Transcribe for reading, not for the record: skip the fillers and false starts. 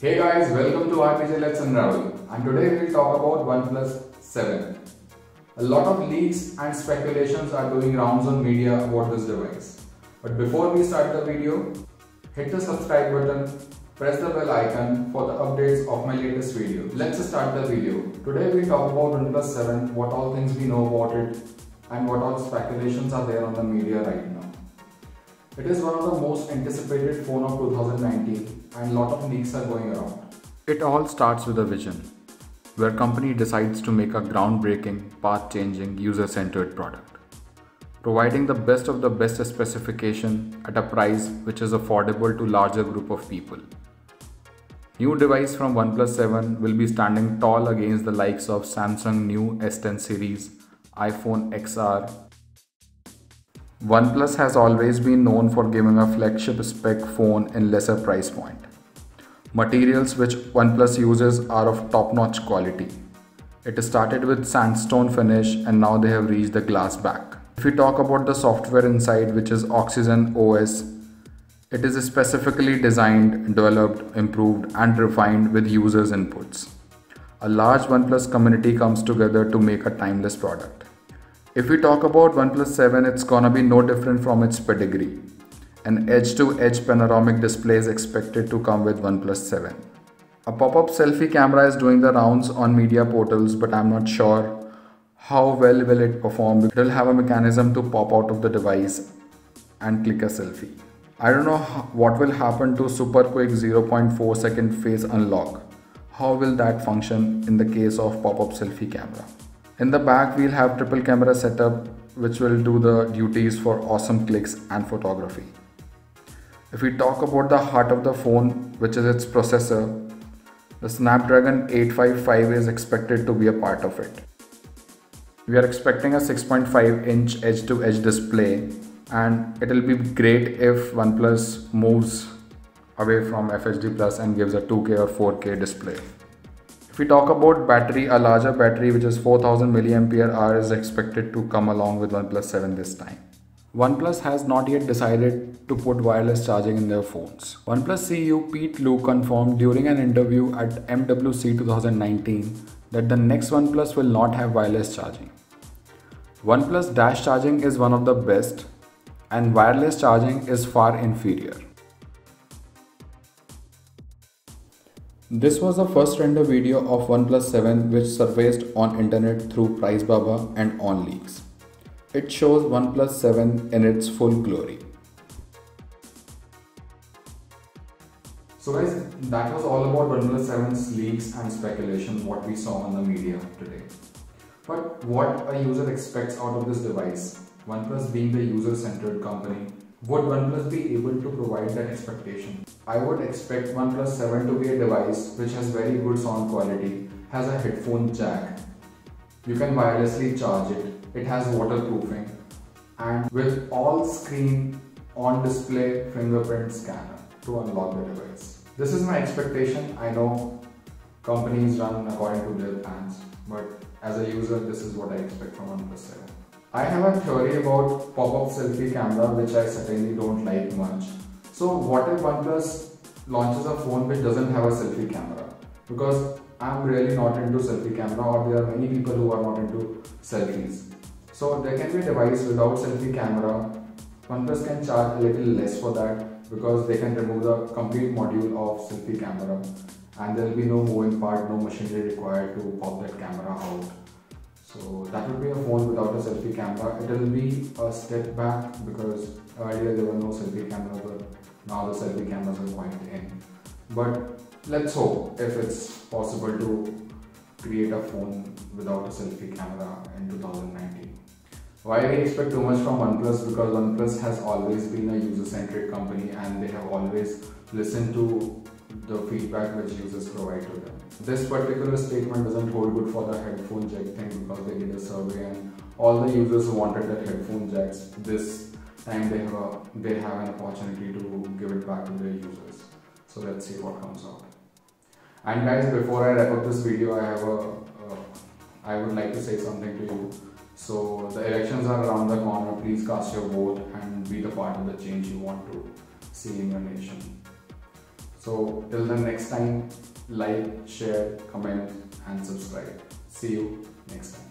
Hey guys, welcome to RPG Let's Unravel, and today we'll talk about OnePlus 7. A lot of leaks and speculations are doing rounds on media about this device. But before we start the video, hit the subscribe button, press the bell icon for the updates of my latest video. Let's start the video. Today we'll talk about OnePlus 7, what all things we know about it, and what all speculations are there on the media right now. It is one of the most anticipated phone of 2019 and a lot of leaks are going around. It all starts with a vision, where a company decides to make a groundbreaking, path-changing, user-centered product, providing the best of the best specification at a price which is affordable to larger group of people. New device from OnePlus 7 will be standing tall against the likes of Samsung new S10 series, iPhone XR. OnePlus has always been known for giving a flagship spec phone in lesser price point. Materials which OnePlus uses are of top-notch quality. It started with sandstone finish and now they have reached the glass back. If we talk about the software inside, which is Oxygen OS, it is specifically designed, developed, improved and refined with users' inputs. A large OnePlus community comes together to make a timeless product. If we talk about OnePlus 7, it's gonna be no different from its pedigree. An edge-to-edge panoramic display is expected to come with OnePlus 7. A pop-up selfie camera is doing the rounds on media portals, but I'm not sure how well will it perform. It will have a mechanism to pop out of the device and click a selfie. I don't know what will happen to super quick 0.4 second face unlock. How will that function in the case of pop-up selfie camera? In the back, we'll have triple camera setup which will do the duties for awesome clicks and photography. If we talk about the heart of the phone, which is its processor, the Snapdragon 855 is expected to be a part of it. We are expecting a 6.5-inch edge-to-edge display, and it will be great if OnePlus moves away from FHD Plus and gives a 2K or 4K display. If we talk about battery, a larger battery which is 4000 mAh is expected to come along with OnePlus 7 this time. OnePlus has not yet decided to put wireless charging in their phones. OnePlus CEO Pete Lu confirmed during an interview at MWC 2019 that the next OnePlus will not have wireless charging. OnePlus dash charging is one of the best and wireless charging is far inferior. This was the first render video of OnePlus 7 which surfaced on internet through PriceBaba and OnLeaks. It shows OnePlus 7 in its full glory. So guys, that was all about OnePlus 7's leaks and speculation, what we saw on the media today. But what a user expects out of this device, OnePlus being the user-centered company, would OnePlus be able to provide that expectation? I would expect OnePlus 7 to be a device which has very good sound quality, has a headphone jack, you can wirelessly charge it, it has waterproofing, and with all screen on display fingerprint scanner to unlock the device. This is my expectation. I know companies run according to their plans, but as a user, this is what I expect from OnePlus 7. I have a theory about pop-up selfie camera which I certainly don't like much. So what if OnePlus launches a phone which doesn't have a selfie camera? Because I'm really not into selfie camera, or there are many people who are not into selfies. So there can be a device without selfie camera. OnePlus can charge a little less for that because they can remove the complete module of selfie camera and there will be no moving part, no machinery required to pop that camera out. So that would be a phone without a selfie camera. It will be a step back because earlier there were no selfie cameras, but now the selfie cameras are quite in. But let's hope if it's possible to create a phone without a selfie camera in 2019. Why we expect too much from OnePlus? Because OnePlus has always been a user-centric company and they have always listened to the feedback which users provide to them. This particular statement doesn't hold good for the headphone jack thing because they did a survey and all the users who wanted that headphone jacks, this time they have an opportunity to give it back to their users. So let's see what comes out. And guys, before I wrap up this video, I would like to say something to you. So the elections are around the corner. Please cast your vote and be the part of the change you want to see in your nation. So till the next time, like, share, comment and subscribe. See you next time.